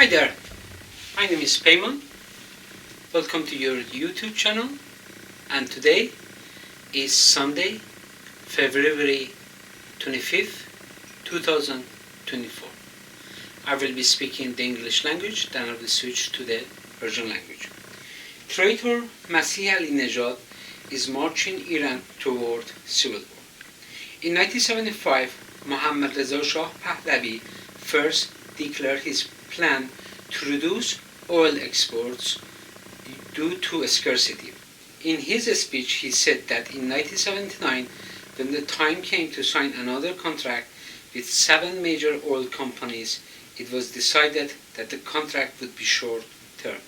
Hi there, my name is Payman. Welcome to your YouTube channel, and today is Sunday, February 25th, 2024. I will be speaking the English language, then I will switch to the Persian language. Traitor Masih Alinejad is marching Iran toward civil war. In 1975, Mohammad Reza Shah Pahlavi first declared his plan to reduce oil exports due to scarcity. In his speech, he said that in 1979, when the time came to sign another contract with 7 major oil companies, it was decided that the contract would be short-term.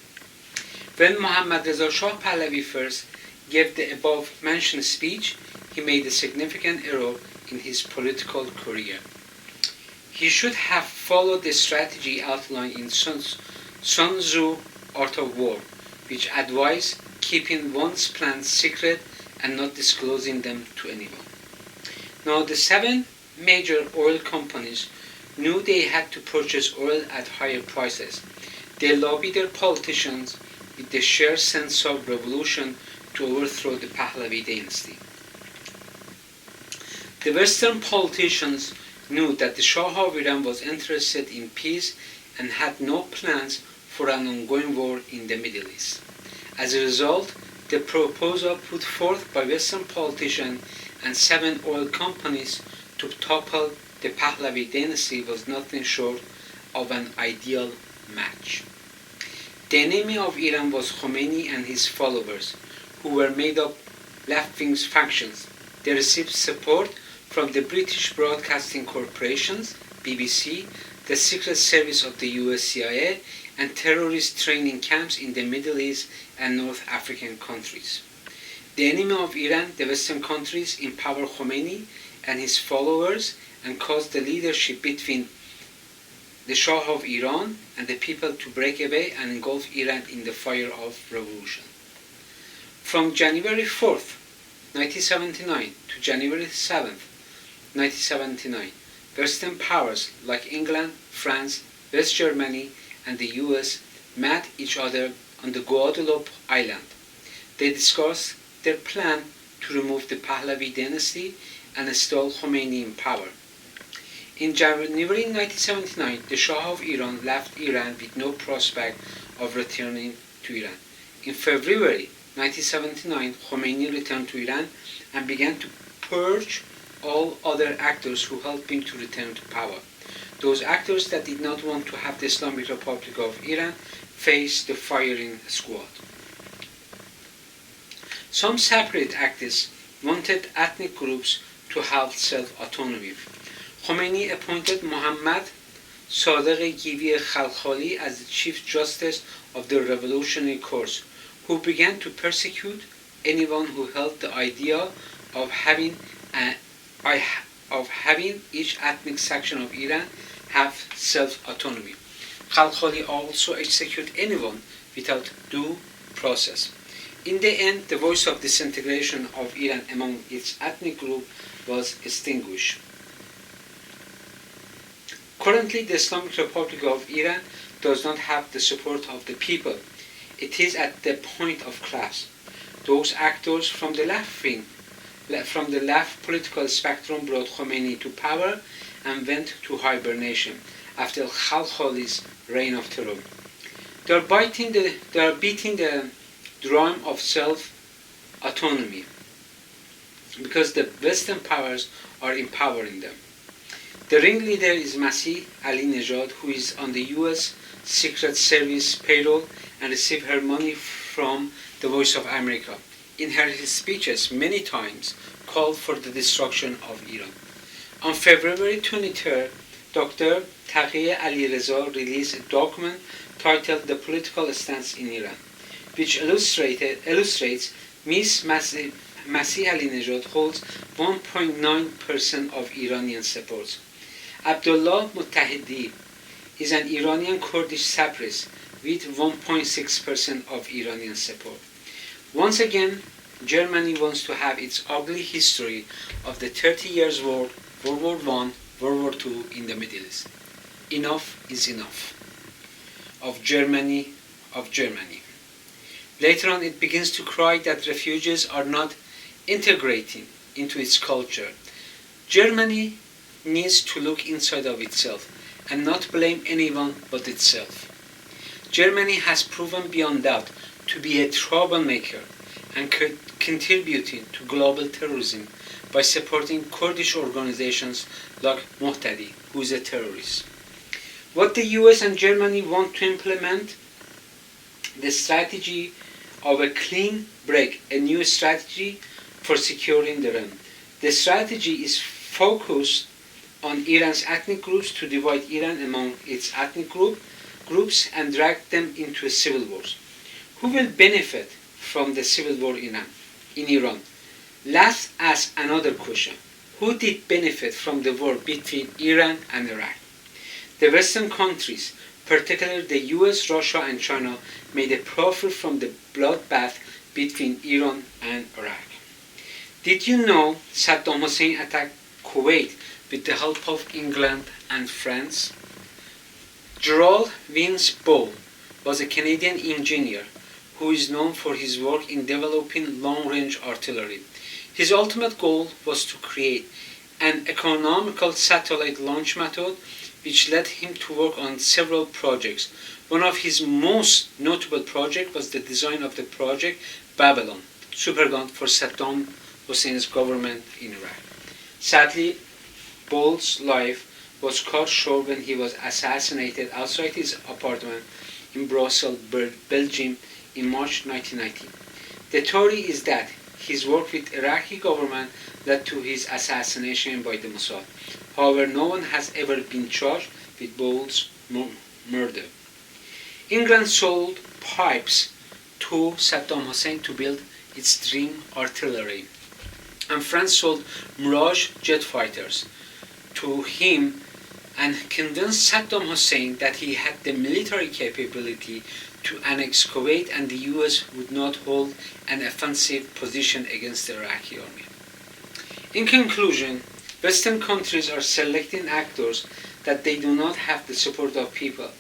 When Mohammad Reza Shah Pahlavi first gave the above-mentioned speech, he made a significant error in his political career. He should have followed the strategy outlined in Sun Tzu Art of War, which advised keeping one's plans secret and not disclosing them to anyone. Now, the 7 major oil companies knew they had to purchase oil at higher prices. They lobbied their politicians with the sheer sense of revolution to overthrow the Pahlavi dynasty. The Western politicians knew that the Shah of Iran was interested in peace and had no plans for an ongoing war in the Middle East. As a result, the proposal put forth by Western politicians and 7 oil companies to topple the Pahlavi dynasty was nothing short of an ideal match. The enemy of Iran was Khomeini and his followers, who were made up left-wing factions. They received support from the British Broadcasting Corporations, BBC, the Secret Service of the US CIA, and terrorist training camps in the Middle East and North African countries. The enemy of Iran, the Western countries, empowered Khomeini and his followers and caused the leadership between the Shah of Iran and the people to break away and engulf Iran in the fire of revolution. From January 4th, 1979 to January 7th, 1979, Western powers like England, France, West Germany, and the US met each other on the Guadeloupe Island. They discussed their plan to remove the Pahlavi dynasty and install Khomeini in power. In January 1979, the Shah of Iran left Iran with no prospect of returning to Iran. In February 1979, Khomeini returned to Iran and began to purge all other actors who helped him to return to power. Those actors that did not want to have the Islamic Republic of Iran face the firing squad. Some separate actors wanted ethnic groups to have self-autonomy. Khomeini appointed Mohammad Sadegh Givi Khalkhali as the Chief Justice of the Revolutionary Courts, who began to persecute anyone who held the idea of having each ethnic section of Iran have self-autonomy. Khalkhali also executed anyone without due process. In the end, the voice of disintegration of Iran among its ethnic group was extinguished. Currently, the Islamic Republic of Iran does not have the support of the people. It is at the point of collapse. Those actors from the left political spectrum brought Khomeini to power and went to hibernation after Khalkhali's reign of terror. They are beating the drum of self-autonomy because the Western powers are empowering them. The ringleader is Masih Alinejad, who is on the US Secret Service payroll and receives her money from the Voice of America. In her speeches, many times called for the destruction of Iran. On February 23rd, Dr. Taqi Alireza released a document titled The Political Stance in Iran, which illustrates Ms. Masih Alinejad holds 1.9% of Iranian support. Abdullah Muttahidi is an Iranian Kurdish separatist with 1.6% of Iranian support. Once again, Germany wants to have its ugly history of the 30 years war, World War I, World War II in the Middle East. Enough is enough. of Germany. Later on, it begins to cry that refugees are not integrating into its culture. Germany needs to look inside of itself and not blame anyone but itself. Germany has proven beyond doubt to be a troublemaker and contributing to global terrorism by supporting Kurdish organizations like Muhtadi, who is a terrorist. What the US and Germany want to implement, the strategy of a clean break, a new strategy for securing the realm. The strategy is focused on Iran's ethnic groups to divide Iran among its ethnic groups and drag them into a civil war. Who will benefit from the civil war in Iran? Let's ask another question. Who did benefit from the war between Iran and Iraq? The Western countries, particularly the US, Russia, and China, made a profit from the bloodbath between Iran and Iraq. Did you know Saddam Hussein attacked Kuwait with the help of England and France? Gerald Vince Ball was a Canadian engineer who is known for his work in developing long-range artillery. His ultimate goal was to create an economical satellite launch method which led him to work on several projects. One of his most notable projects was the design of the Project Babylon, supergun for Saddam Hussein's government in Iraq. Sadly, Ball's life was cut short when he was assassinated outside his apartment in Brussels, Belgium in March 1990. The theory is that his work with Iraqi government led to his assassination by the Mossad. However, no one has ever been charged with Ball's murder. England sold pipes to Saddam Hussein to build its dream artillery, and France sold Mirage jet fighters to him and convinced Saddam Hussein that he had the military capability to annex Kuwait and the US would not hold an offensive position against the Iraqi army. In conclusion, Western countries are selecting actors that they do not have the support of people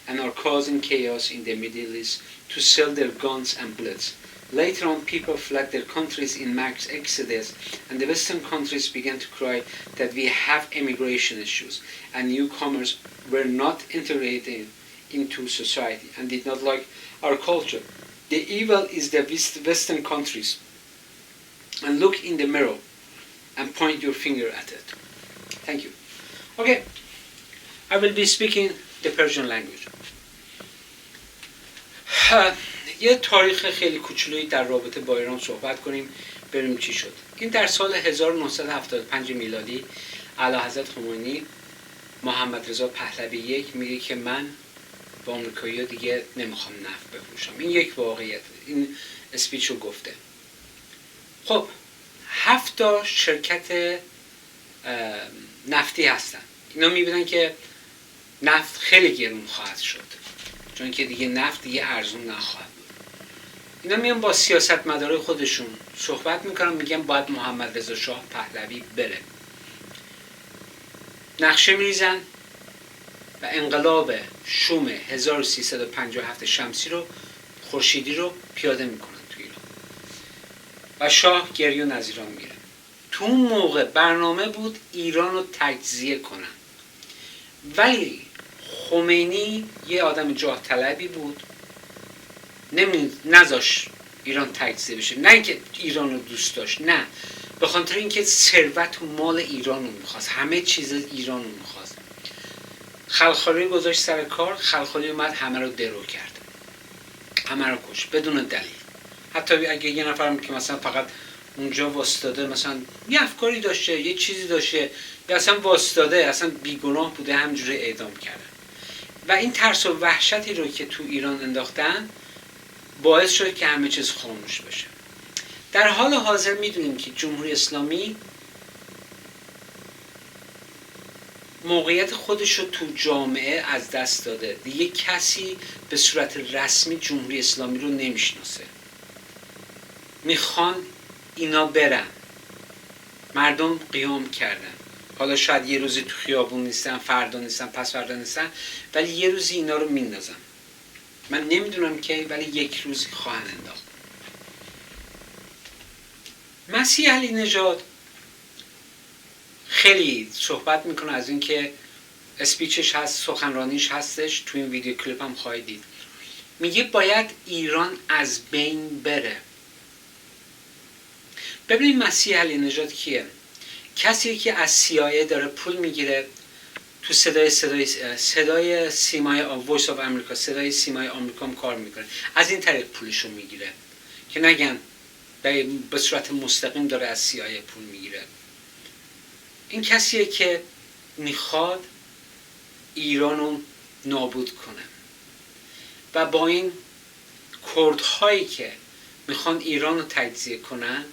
and are causing chaos in the Middle East to sell their guns and bullets. Later on, people fled their countries in mass exodus, and the Western countries began to cry that we have immigration issues, and newcomers were not integrated into society and did not like our culture. The evil is the Western countries, and look in the mirror and point your finger at it. Thank you. Okay, I will be speaking the Persian language. یه تاریخ خیلی کوچولویی در رابطه با ایران صحبت کنیم، بریم چی شد. این در سال 1975 میلادی اعلیحضرت خمینی محمد رضا پهلوی یک میگه که من با آمریکایی‌ها دیگه نمیخوام نفت بفروشم. این یک واقعیت. این اسپیچو گفته. خب 7 تا شرکت نفتی هستن. اینا میبینن که نفت خیلی گرون خواهد شد، چون که دیگه نفت دیگه ارزون نخواهد بود. اینا میان با سیاستمدارای خودشون صحبت میکنن، میگن باید محمد رضا شاه پهلوی بره. نقشه میریزن و انقلاب شوم 1357 شمسی رو خورشیدی رو پیاده میکنن تو ایران و شاه گریون از ایران میره. تو اون موقع برنامه بود ایران رو تجزیه کنن، ولی خمینی یه آدم جاه طلبی بود، نذاش ایران تجزیه بشه. نه اینکه ایران رو دوست داشت، نه، به خاطر اینکه ثروت و مال ایران رو میخواست، همه چیز ایران رو میخواست. خلخالی گذاشت سر کار، خلخالی اومد همه رو درو کرد، همه رو کش بدون دلیل. حتی اگه یه نفر که مثلا فقط اونجا واسطاده، مثلا یه افکاری داشته، یه چیزی داشته، یا اصلا واسطاده، اصلا بیگناه بوده، همجوری اعدام کردن. و این ترس و وحشتی رو که تو ایران انداختن باعث شد که همه چیز خاموش بشه. در حال حاضر میدونیم که جمهوری اسلامی موقعیت خودش رو تو جامعه از دست داده. دیگه کسی به صورت رسمی جمهوری اسلامی رو نمیشناسه. میخوان اینا برن. مردم قیام کردن. حالا شاید یه روزی تو خیابون نیستن، فردا نیستن، پس فردا نیستن، ولی یه روزی اینا رو میندازن. من نمیدونم که، ولی یک روزی خواهند انداخت. مسیح علی نژاد خیلی صحبت میکنه از این که اسپیچش هست، سخنرانیش هستش، تو این ویدیو کلیپ هم خواهید دید. میگه باید ایران از بین بره. ببینید مسیح علی نژاد کیه؟ کسی که از CIA داره پول میگیره، تو صدای سیمای وایس آف امریکا، صدای سیمای آمریکا هم کار میکنه، از این طریق پولشو میگیره که نگن به صورت مستقیم داره از CIA پول میگیره. این کسیه که میخواد ایرانو نابود کنه و با این کردهایی که میخوان ایرانو تجزیه کنن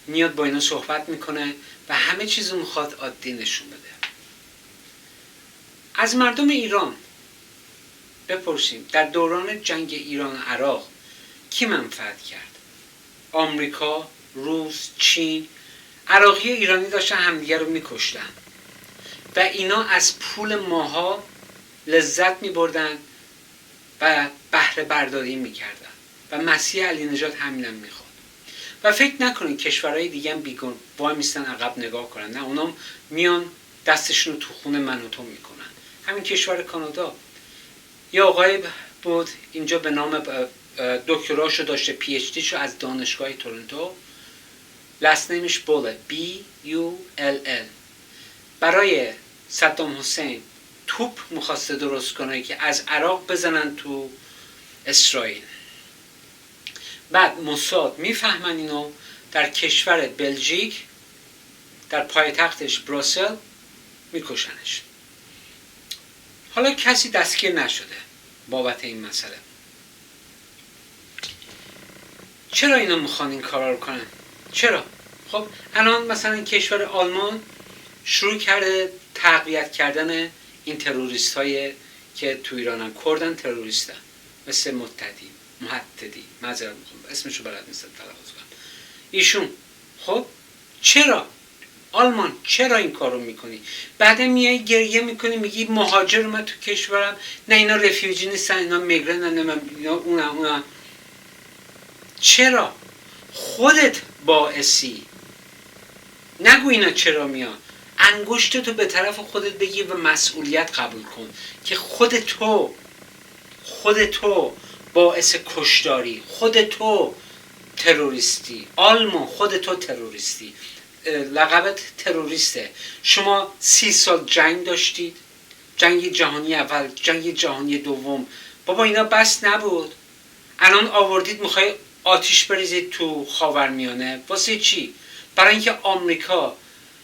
میاد با اینا صحبت میکنه و همه چیزو میخواد عادی نشون بده. از مردم ایران بپرسیم در دوران جنگ ایران و عراق کی منفعت کرد؟ آمریکا، روس، چین. عراقی ایرانی داشتن همدیگه رو میکشتن و اینا از پول ماها لذت میبردن و بهره برداری میکردن و مسیح علی نژاد همینم میخواد. و فکر نکنین کشورهای دیگه هم بیگون وای میستن عقب نگاه کنن، نه، اونا میان دستشون رو تو خون من و تو میکنن. همین کشور کانادا یه آقای بود اینجا به نام دکتراشو داشته، PhD شو از دانشگاه تورنتو، لست نیمش بوله، BULL. برای صدام حسین توپ میخواسته درست کنه که از عراق بزنن تو اسرائیل. بعد موساد میفهمن اینو، در کشور بلژیک در پایتختش بروسل میکشنش. حالا کسی دستگیر نشده بابت این مسئله. چرا اینا میخوان این کارا رو کنن؟ چرا؟ خب الان مثلا کشور آلمان شروع کرده تقویت کردن این تروریست هایی که تو ایرانن، کردن تروریستن، مثل محتدی معذرت میخوام اسمشو بلد نیستم تلفظ کنم ایشون. خب چرا آلمان چرا این کارو میکنی؟ بعد میای گریه میکنی میگی مهاجر اومد تو کشورم، نه اینا رفیوجی نیستن، اینا میگرن، اینا اونا. چرا؟ خودت باعثی. نگو اینا چرا میان. انگشتتو به طرف خودت بگیر و مسئولیت قبول کن که خود تو باعث کشداری، خود تو تروریستی. آلمان خود تو تروریستی، لقبت تروریسته. شما 30 سال جنگ داشتید، جنگ جهانی اول، جنگ جهانی دوم. بابا اینا بس نبود؟ الان آوردید میخوای آتیش بریزید تو خاورمیانه. واسه چی؟ برای اینکه آمریکا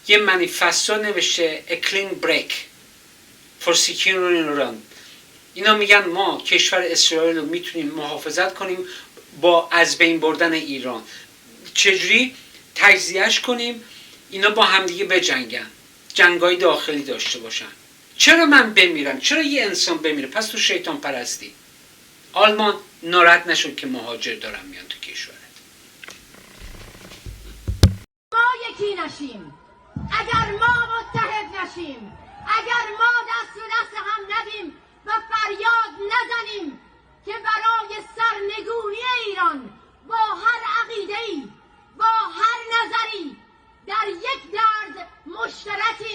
یه منیفستو نوشته A clean break for securing Iran. اینا میگن ما کشور اسرائیل رو میتونیم محافظت کنیم با از بین بردن ایران. چجوری؟ تجزیهش کنیم، اینا با همدیگه بجنگن، جنگای داخلی داشته باشن. چرا من بمیرم؟ چرا یه انسان بمیره؟ پس تو شیطان پرستی. آلمان ناراحت نشد که مهاجر دارن میان تو کشورت. ما یکی نشیم، اگر ما متحد نشیم، اگر ما دست به دست هم ندیم و فریاد نزنیم که برای سرنگونی ایران با هر عقیده‌ای، با هر نظری در یک درد مشترکی